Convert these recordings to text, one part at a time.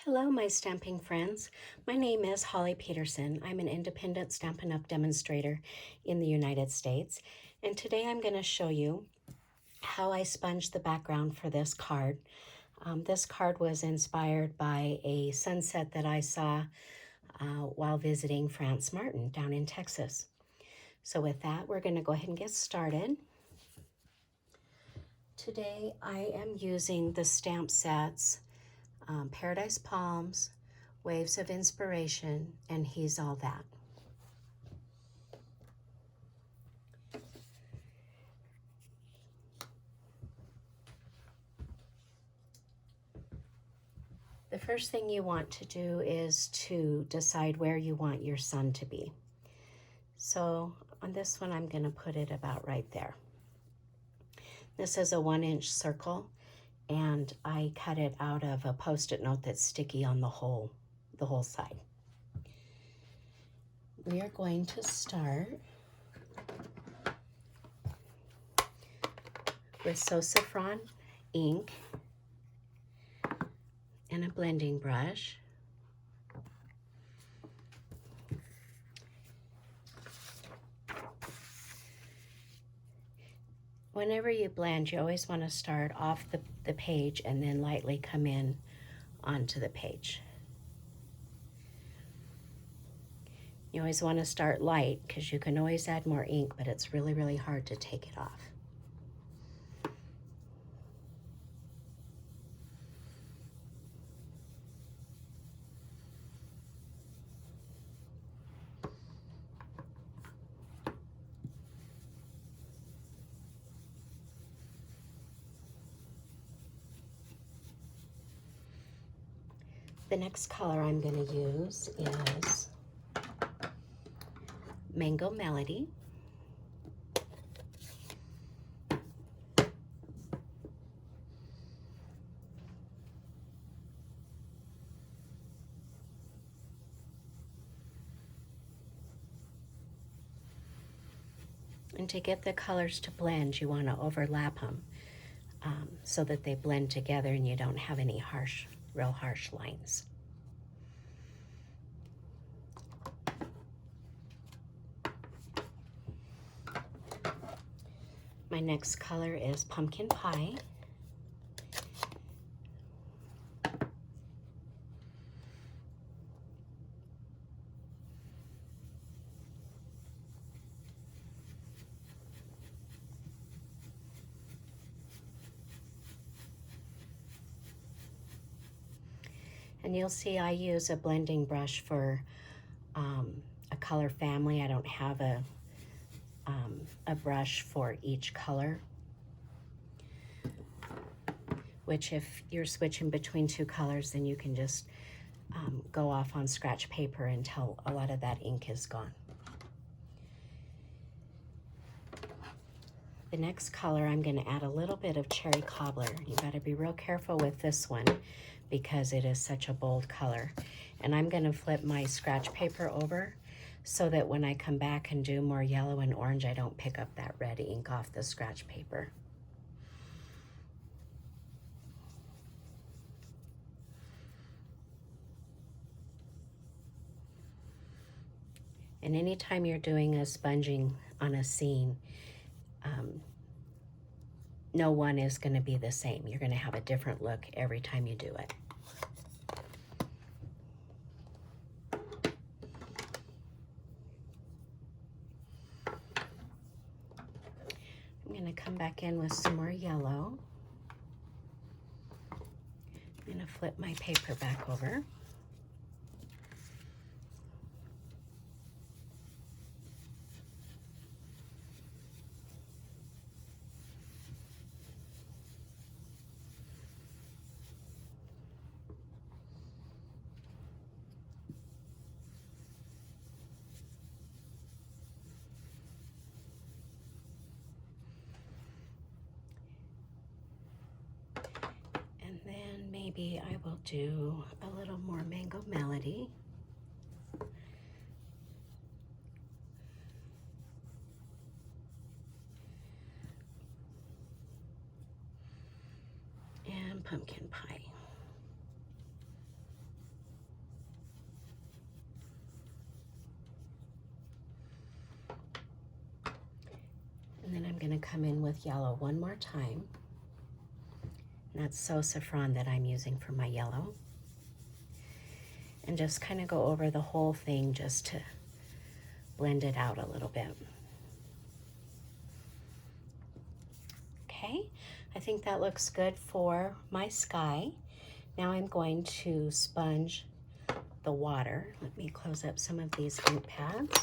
Hello, my stamping friends. My name is Holly Peterson. I'm an independent Stampin' Up! Demonstrator in the United States, and today I'm going to show you how I sponged the background for this card. This card was inspired by a sunset that I saw while visiting France Martin down in Texas. So with that, we're going to go ahead and get started. Today I am using the stamp sets Paradise Palms, Waves of Inspiration, and He's All That. The first thing you want to do is to decide where you want your sun to be. So on this one, I'm going to put it about right there. This is a 1-inch circle, and I cut it out of a Post-it note that's sticky on the whole side. We are going to start with So Saffron ink and a blending brush. Whenever you blend, you always want to start off the page and then lightly come in onto the page. You always want to start light because you can always add more ink, but it's really, really hard to take it off. The next color I'm going to use is Mango Melody. And to get the colors to blend, you want to overlap them so that they blend together and you don't have any real harsh lines. My next color is Pumpkin Pie. And you'll see I use a blending brush for a color family. I don't have a brush for each color, which if you're switching between two colors, then you can just go off on scratch paper until a lot of that ink is gone. The next color, I'm going to add a little bit of Cherry Cobbler. You got to be real careful with this one because it is such a bold color. And I'm going to flip my scratch paper over so that when I come back and do more yellow and orange, I don't pick up that red ink off the scratch paper. And anytime you're doing a sponging on a scene, no one is going to be the same. You're going to have a different look every time you do it. I'm going to come back in with some more yellow. I'm going to flip my paper back over. And then maybe I will do a little more Mango Melody. And Pumpkin Pie. come in with yellow one more time. And that's So Saffron that I'm using for my yellow. And just kind of go over the whole thing just to blend it out a little bit. Okay, I think that looks good for my sky. Now I'm going to sponge the water. Let me close up some of these ink pads.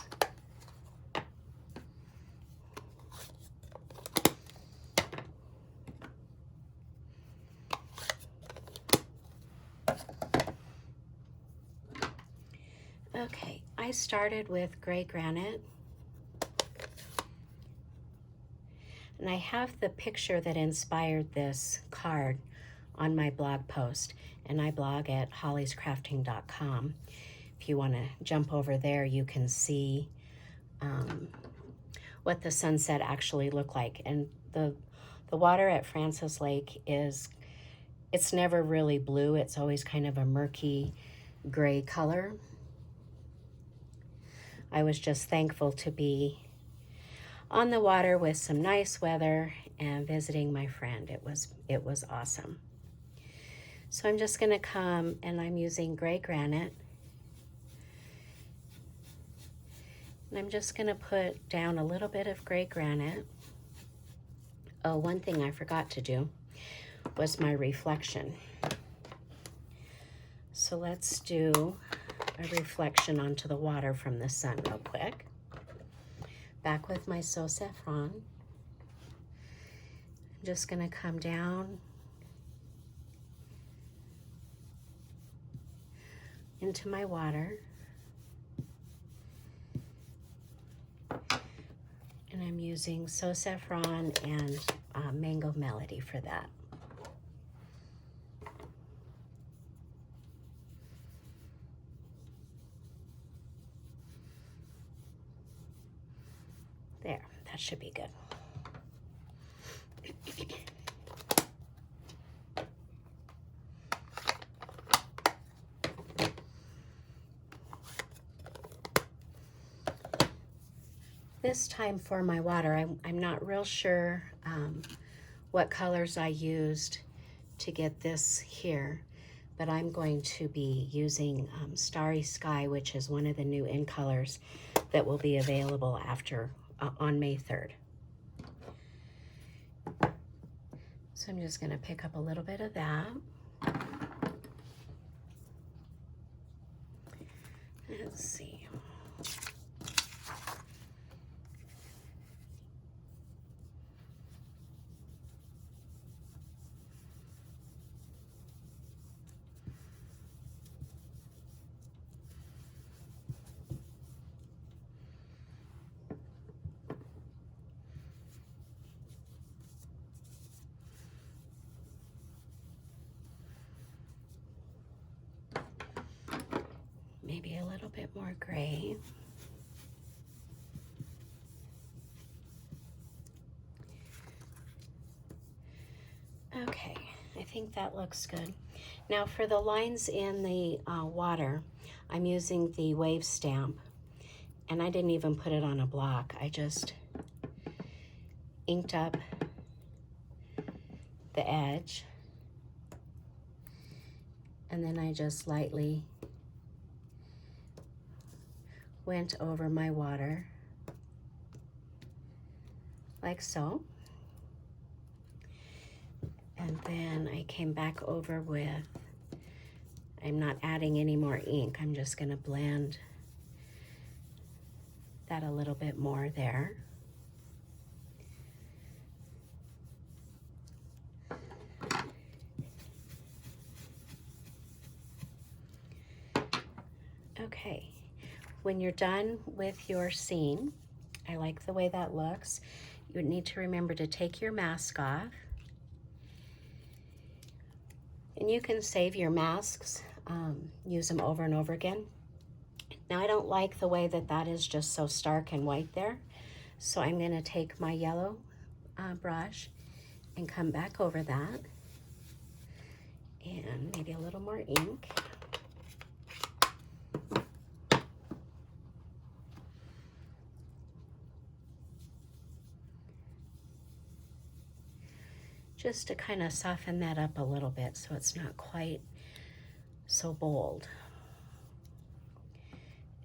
Okay, I started with gray granite. And I have the picture that inspired this card on my blog post. And I blog at hollyscrafting.com. If you want to jump over there, you can see what the sunset actually looked like. And the water at Francis Lake it's never really blue. It's always kind of a murky gray color. I was just thankful to be on the water with some nice weather and visiting my friend. It was awesome. So I'm just going to come, and I'm using gray granite. And I'm just going to put down a little bit of gray granite. Oh, one thing I forgot to do was my reflection. So let's do a reflection onto the water from the sun real quick. Back with my So Saffron. I'm just going to come down into my water. And I'm using So Saffron and Mango Melody for that. There, that should be good. This time for my water, I'm not real sure what colors I used to get this here, but I'm going to be using Starry Sky, which is one of the new in colors that will be available after on May 3rd. So I'm just going to pick up a little bit of that. Let's see. Maybe a little bit more gray. Okay, I think that looks good. Now for the lines in the water, I'm using the wave stamp, and I didn't even put it on a block. I just inked up the edge, and then I just lightly went over my water like so. And then I came back over with, I'm not adding any more ink. I'm just going to blend that a little bit more there. Okay, when you're done with your scene, I like the way that looks. You need to remember to take your mask off. And you can save your masks, use them over and over again. Now I don't like the way that that is just so stark and white there. So I'm going to take my yellow brush and come back over that. And maybe a little more ink. just to kind of soften that up a little bit so it's not quite so bold.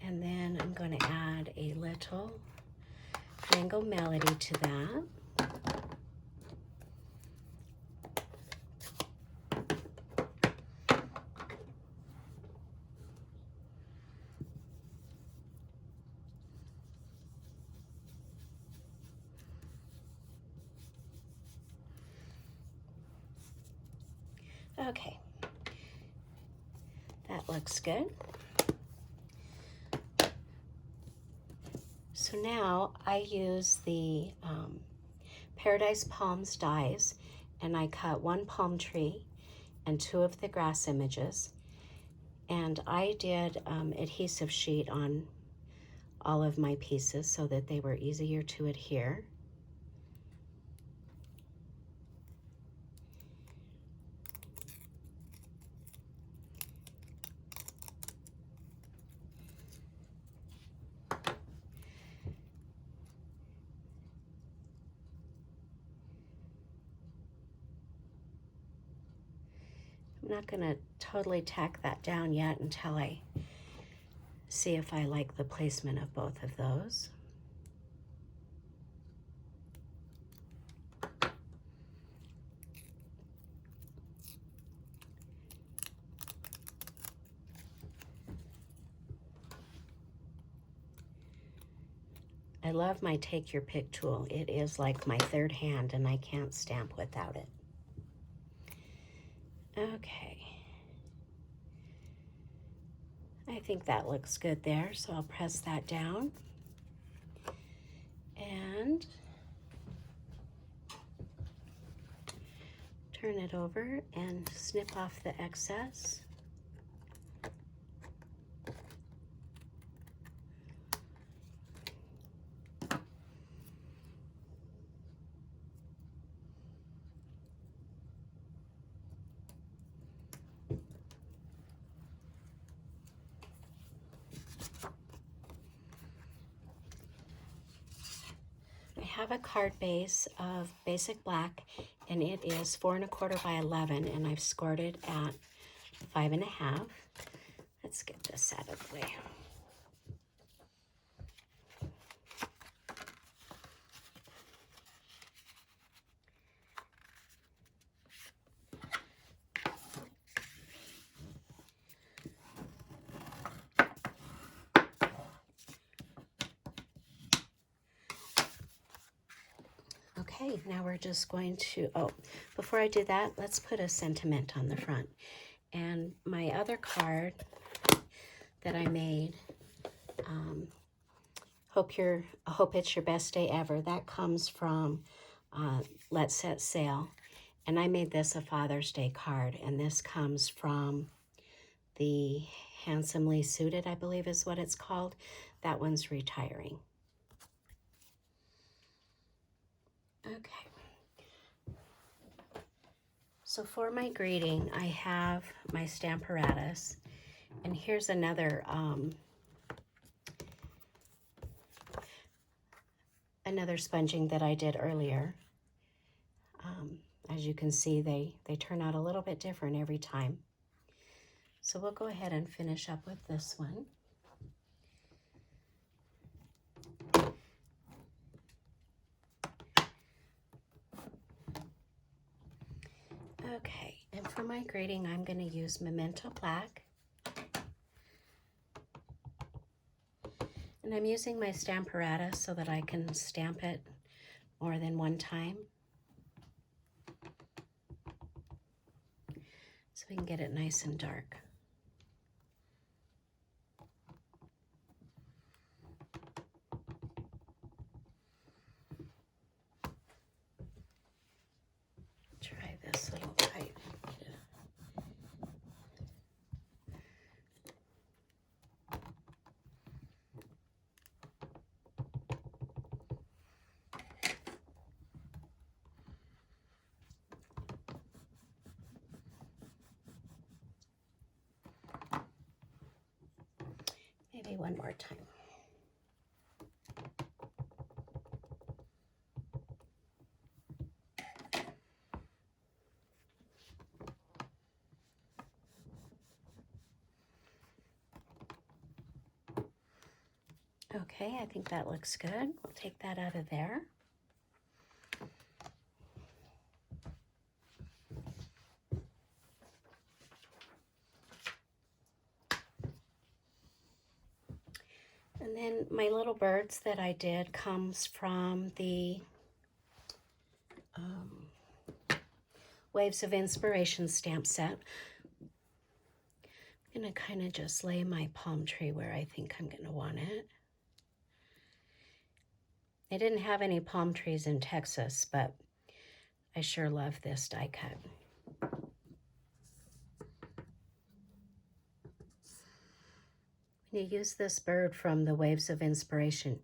And then I'm going to add a little Mango Melody to that. Okay, that looks good. So now I use the Paradise Palms dies, and I cut one palm tree and 2 of the grass images. And I did adhesive sheet on all of my pieces so that they were easier to adhere. I'm not going to totally tack that down yet until I see if I like the placement of both of those. I love my Take Your Pick tool. It is like my third hand and I can't stamp without it. Okay. I think that looks good there, so I'll press that down. And turn it over and snip off the excess. I have a card base of basic black, and it is 4 1/4 by 11, and I've scored it at 5 1/2. Let's get this out of the way. Okay, now we're just going to, before I do that, let's put a sentiment on the front. And my other card that I made, hope it's your best day ever. That comes from Let's Set Sail. And I made this a Father's Day card. And this comes from the Handsomely Suited, I believe is what it's called. That one's retiring. Okay. So for my greeting, I have my Stamparatus. And here's another sponging that I did earlier. As you can see, they turn out a little bit different every time. So we'll go ahead and finish up with this one. Okay, and for my grading, I'm going to use Memento Black. And I'm using my Stamparatus so that I can stamp it more than one time, so we can get it nice and dark. Try this little pipe. Maybe one more time. Okay, I think that looks good. We'll take that out of there. And then my little birds that I did comes from the Waves of Inspiration stamp set. I'm going to kind of just lay my palm tree where I think I'm going to want it. I didn't have any palm trees in Texas, but I sure love this die cut. When you use this bird from the Waves of Inspiration,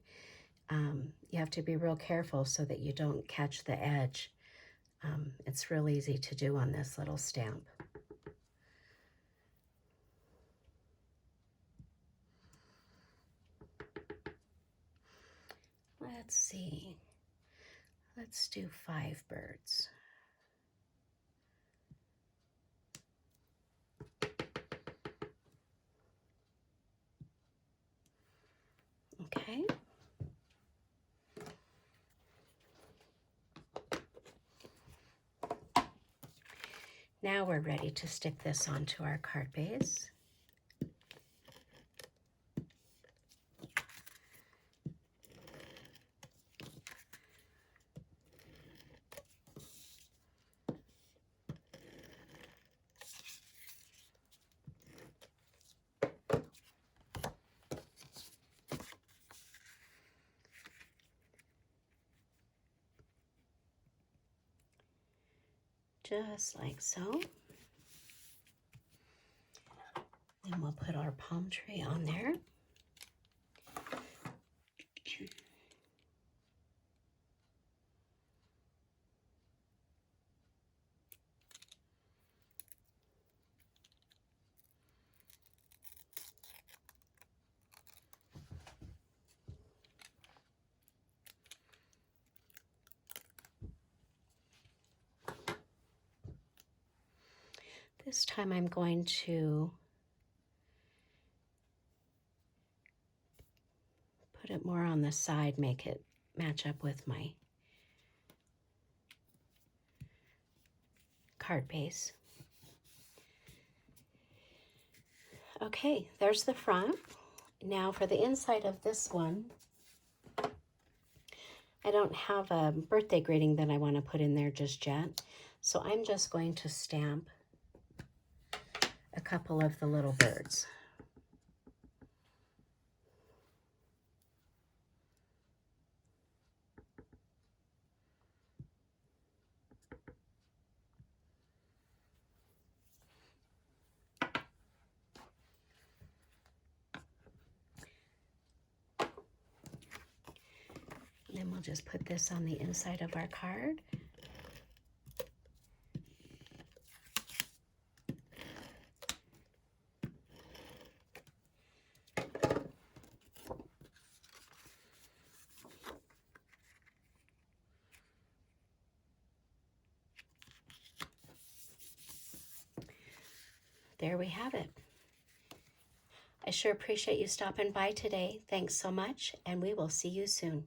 you have to be real careful so that you don't catch the edge. It's real easy to do on this little stamp. Let's see. Let's do 5 birds. Okay. Now we're ready to stick this onto our card base. Just like so. Then we'll put our palm tree on there. This time I'm going to put it more on the side, make it match up with my card base. Okay, there's the front. Now for the inside of this one, I don't have a birthday greeting that I want to put in there just yet. So I'm just going to stamp a couple of the little birds. Then we'll just put this on the inside of our card. There we have it. I sure appreciate you stopping by today. Thanks so much, and we will see you soon.